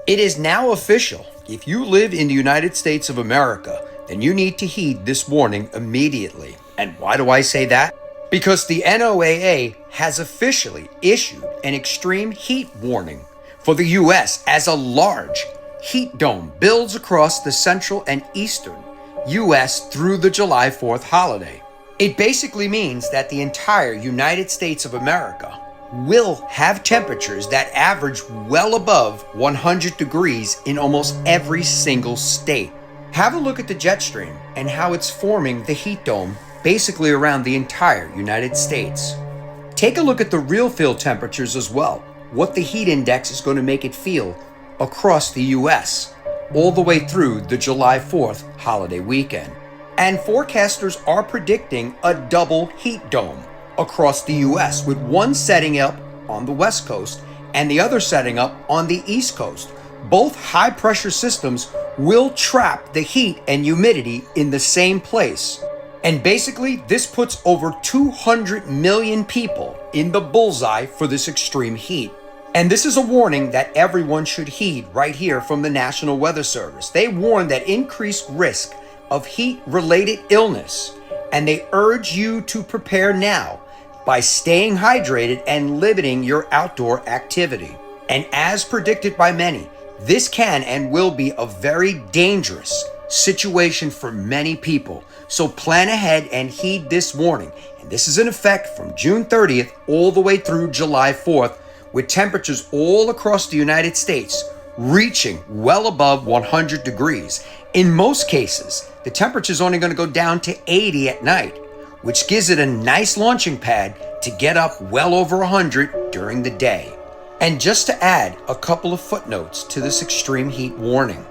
It is now official. If you live in the United States of America, then you need to heed this warning immediately. And why do I say that? Because the NOAA has officially issued an extreme heat warning for the U.S. as a large heat dome builds across the central and eastern U.S. through the July 4th holiday. It basically means that the entire United States of America will have temperatures that average well above 100 degrees in almost every single state. Have a look at the jet stream and how it's forming the heat dome basically around the entire United States. Take a look at the real field temperatures as well, what the heat index is going to make it feel across the US, all the way through the July 4th holiday weekend. And forecasters are predicting a double heat dome across the US, with one setting up on the West Coast and the other setting up on the East Coast. Both high pressure systems will trap the heat and humidity in the same place. And basically, this puts over 200 million people in the bullseye for this extreme heat. And this is a warning that everyone should heed right here from the National Weather Service. They warn that increased risk of heat-related illness, and they urge you to prepare now by staying hydrated and limiting your outdoor activity. And as predicted by many, this can and will be a very dangerous situation for many people. So plan ahead and heed this warning. And this is in effect from June 30th all the way through July 4th, with temperatures all across the United States reaching well above 100 degrees. In most cases, the temperature is only going to go down to 80 at night, which gives it a nice launching pad to get up well over 100 during the day. And just to add a couple of footnotes to this extreme heat warning,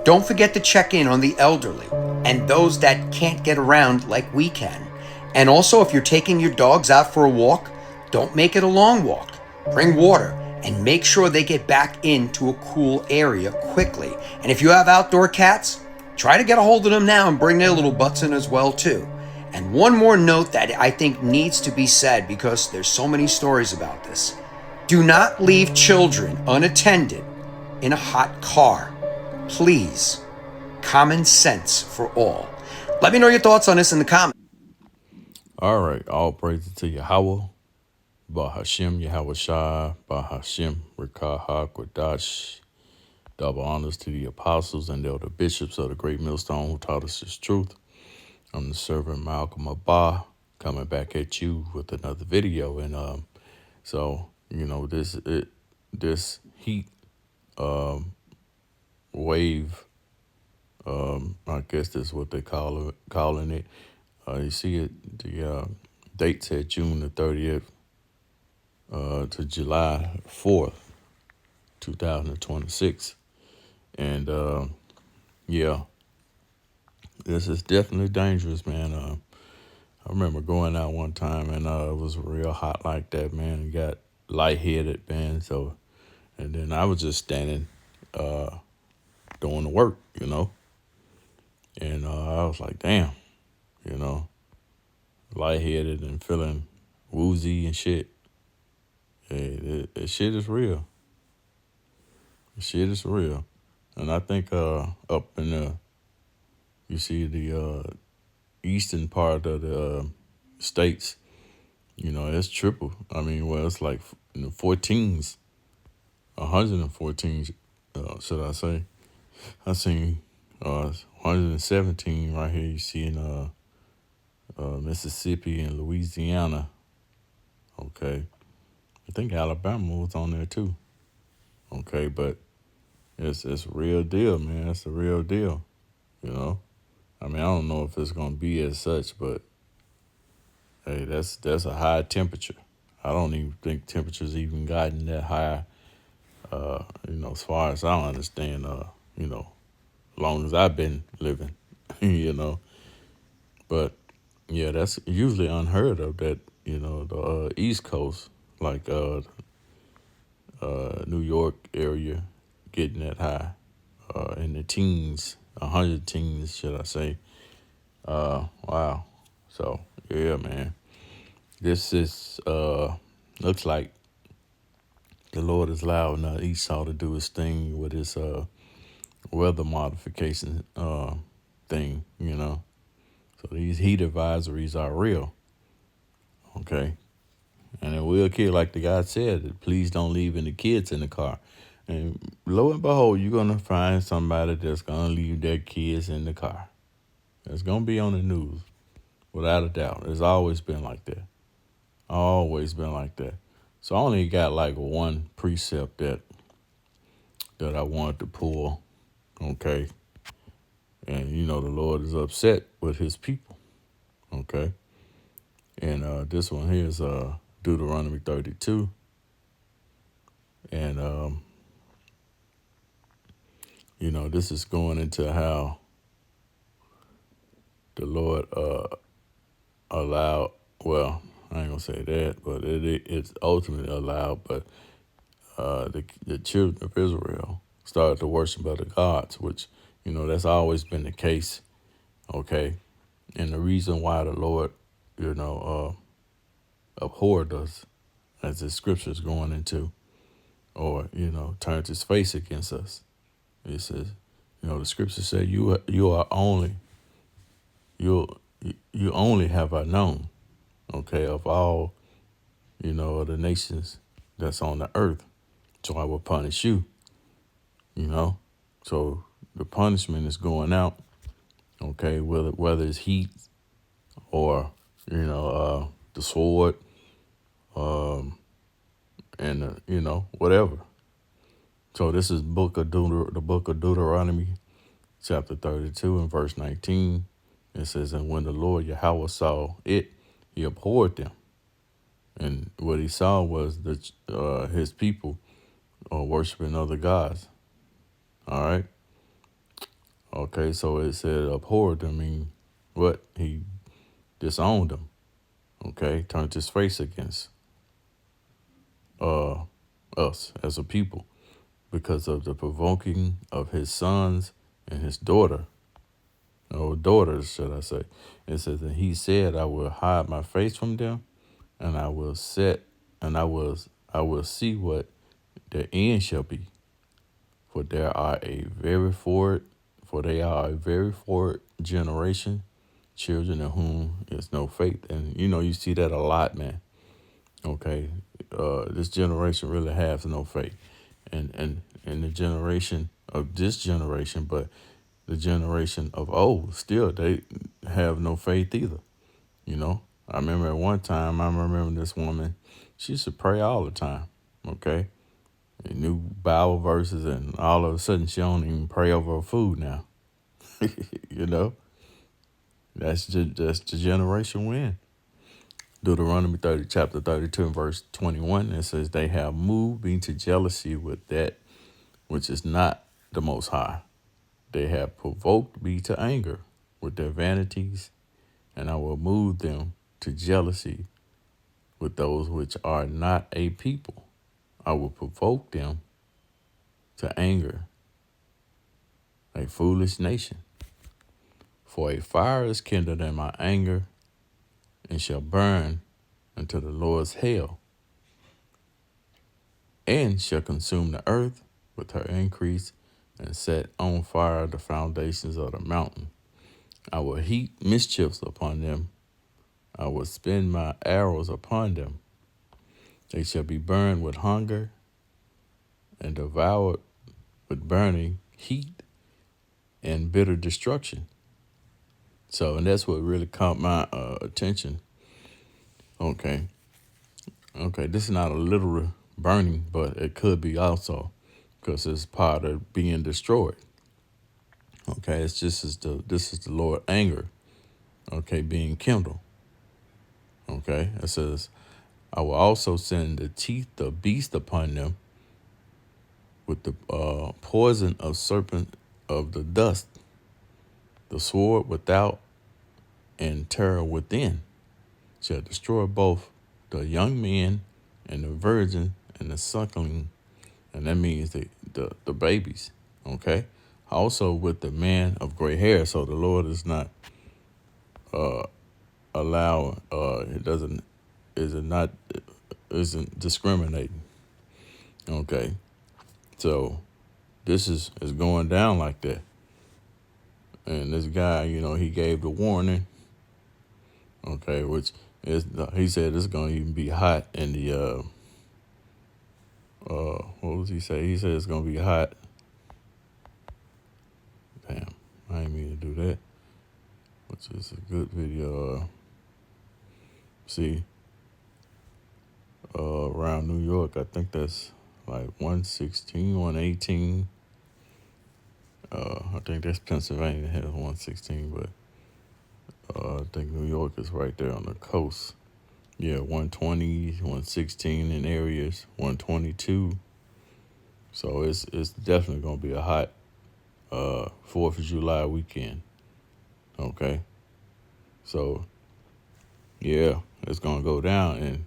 don't forget to check in on the elderly and those that can't get around like we can. And also, if you're taking your dogs out for a walk, don't make it a long walk. Bring water and make sure they get back into a cool area quickly. And if you have outdoor cats, try to get a hold of them now and bring their little butts in as well too. And one more note that I think needs to be said, because there's so many stories about this. Do not leave children unattended in a hot car. Please. Common sense for all. Let me know your thoughts on this in the comments. All right. All praises to Yahweh, Bahashem, Yahweh Shai, Bahashem, Rikaha, Kwadash. Double honors to the apostles and the elder bishops of the great millstone who taught us this truth. I'm the servant Milchamah-ba, coming back at you with another video. And so, you know, this heat wave, I guess that's what they calling it. You see it, the date said June the 30th to July 4th, 2026. And yeah, this is definitely dangerous, man. I remember going out one time and it was real hot like that, man, and got lightheaded, man. So, and then I was just standing doing the work, you know. And I was like, damn, you know, lightheaded and feeling woozy and shit. Hey, shit is real. Shit is real. And I think up in the, you see the eastern part of the states, you know, it's triple. I mean, well, it's like in the 14s, 114, should I say. I seen 117 right here. You see in Mississippi and Louisiana. Okay. I think Alabama was on there too. Okay, but it's real deal, man. It's a real deal, you know. I mean, I don't know if it's gonna be as such, but hey, that's a high temperature. I don't even think temperature's even gotten that high. You know, as far as I understand, you know, long as I've been living, you know. But yeah, that's usually unheard of. That, you know, the East Coast, like New York area, getting that high, in the teens, 100 teens, should I say? Wow. So yeah, man, this is looks like the Lord is allowing Esau to do his thing with his weather modification thing, you know. So these heat advisories are real, okay? And it will kill, like the guy said, please don't leave any kids in the car. And lo and behold, you're going to find somebody that's going to leave their kids in the car. It's going to be on the news, without a doubt. It's always been like that. Always been like that. So I only got like one precept that I wanted to pull, okay? And, you know, the Lord is upset with his people, okay? And this one here is Deuteronomy 32. And, you know, this is going into how the Lord allowed, well, I ain't going to say that, but it's ultimately allowed, but the children of Israel started to worship other gods, which, you know, that's always been the case, okay? And the reason why the Lord, you know, abhorred us, as the scripture is going into, or, you know, turned his face against us. It says, you know, the scripture said, you are only, you only have I known, okay, of all, you know, of the nations that's on the earth. So I will punish you, you know. So the punishment is going out, okay, whether it's heat or, you know, the sword, and, you know, whatever. So this is the book of Deuteronomy, chapter 32 and verse 19. It says, and when the Lord Yahweh saw it, he abhorred them. And what he saw was his people worshiping other gods. All right. Okay, so it said abhorred them, mean what? He disowned them. Okay, turned his face against us as a people because of the provoking of his sons and his daughter, or daughters, should I say. It says, and he said, I will hide my face from them, and I will see what their end shall be. For they are a very forward generation, children in whom is no faith. And you know, you see that a lot, man. Okay. This generation really has no faith. And the generation of this generation, but the generation of old, still they have no faith either. You know, I remember at one time, this woman, she used to pray all the time, okay? And knew Bible verses, and all of a sudden she don't even pray over her food now. You know, that's the generation we're in. Deuteronomy 30, chapter 32 and verse 21, it says, they have moved me to jealousy with that which is not the Most High. They have provoked me to anger with their vanities, and I will move them to jealousy with those which are not a people. I will provoke them to anger, a foolish nation. For a fire is kindled in my anger, and shall burn unto the Lord's hell, and shall consume the earth with her increase, and set on fire the foundations of the mountain. I will heap mischiefs upon them. I will spin my arrows upon them. They shall be burned with hunger and devoured with burning heat and bitter destruction. So, and that's what really caught my attention. Okay. This is not a literal burning, but it could be also, because it's part of being destroyed. Okay, it's just this is the Lord anger. Okay, being kindled. Okay, it says, I will also send the teeth of beast upon them, with the poison of serpent of the dust, the sword without and terror within, shall destroy both the young men and the virgin and the suckling, and that means the babies. Okay, also with the man of gray hair. So the Lord is not allowing. It doesn't. Isn't discriminating. Okay, so this is going down like that. And this guy, he gave the warning. Okay, which is he said it's gonna even be hot in the what was he say? He said it's gonna be hot. Damn, I didn't mean to do that. Which is a good video. See, around New York, I think that's like 116, 118. I think that's Pennsylvania has 116, but I think New York is right there on the coast. Yeah, 120, 116 in areas, 122. So it's definitely gonna be a hot 4th of July weekend. Okay, so yeah, it's gonna go down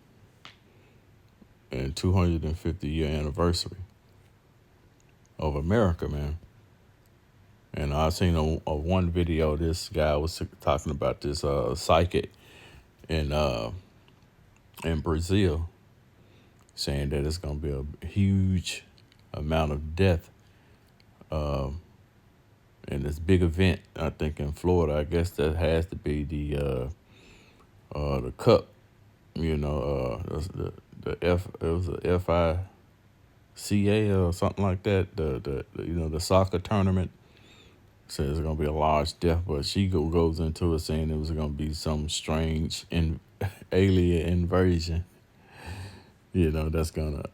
in 250-year anniversary of America, man. And I seen a one video. This guy was talking about this psychic in Brazil, saying that it's gonna be a huge amount of death in this big event. I think in Florida. I guess that has to be the cup. The F. It was a FICA or something like that. The soccer tournament. Says it's gonna be a large death, but she goes into it saying it was gonna be some strange alien invasion. That's gonna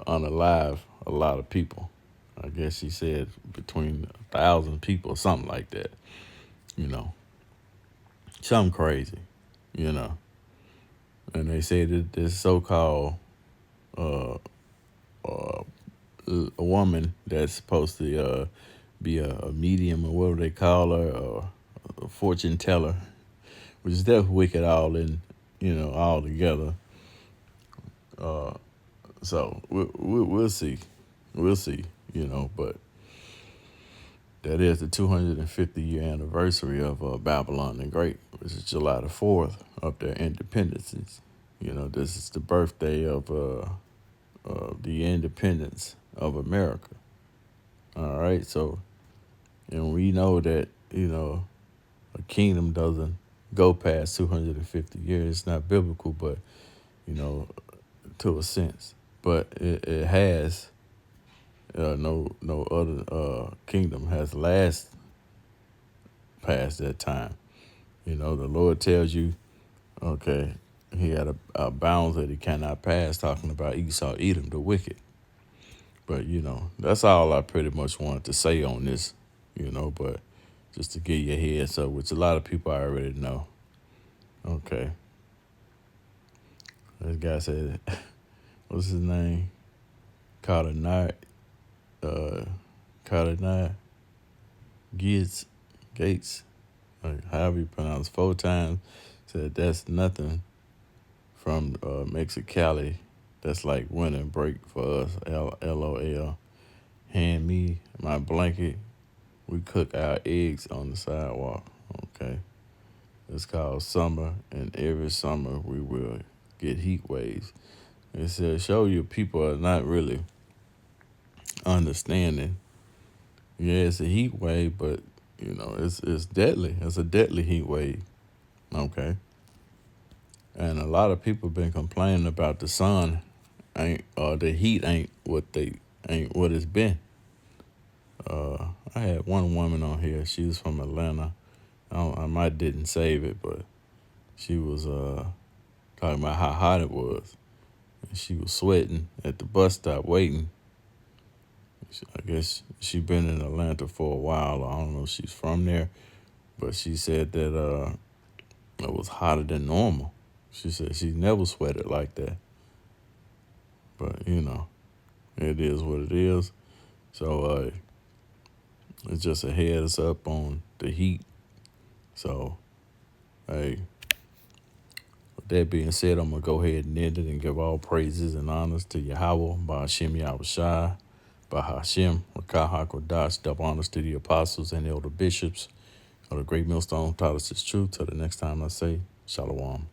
unalive a lot of people. I guess she said between 1,000 people, something like that. Something crazy. You know, and they say that this so-called a woman that's supposed to be a medium or whatever they call her, or a fortune teller, which is definitely wicked all together. So we'll see. We'll see, but that is the 250-year anniversary of Babylon the Great, which is July the 4th of their independence. This is the birthday of the independence of America. All right, so, and we know that, a kingdom doesn't go past 250 years. It's not biblical, but, to a sense. But it has, no other kingdom has last past that time. The Lord tells you, okay, he had a bounds that he cannot pass, talking about Esau, Edom, the wicked. But, that's all I pretty much wanted to say on this, but just to give you a heads up, which a lot of people already know. Okay. This guy said, what's his name? Cardinal Gates, however you pronounce 4 times, said that's nothing from Mexicali. That's like winter break for us. LOL. Hand me my blanket. We cook our eggs on the sidewalk. Okay. It's called summer, and every summer we will get heat waves. It says show you people are not really understanding. Yeah, it's a heat wave, but it's deadly. It's a deadly heat wave. Okay. And a lot of people been complaining about the sun the heat ain't what it's been. I had one woman on here. She was from Atlanta. I might didn't save it, but she was talking about how hot it was. And she was sweating at the bus stop waiting. I guess she been in Atlanta for a while. I don't know if she's from there, but she said that it was hotter than normal. She said she never sweated like that. But, it is what it is. So it's just a heads up on the heat. So, hey, with that being said, I'm going to go ahead and end it and give all praises and honors to Yahweh, Ba'ashem Yahushai, Bahashem, Rakah HaKodash, double honors to the apostles and elder bishops of the great millstone taught us this truth. Till the next time I say, Shalom.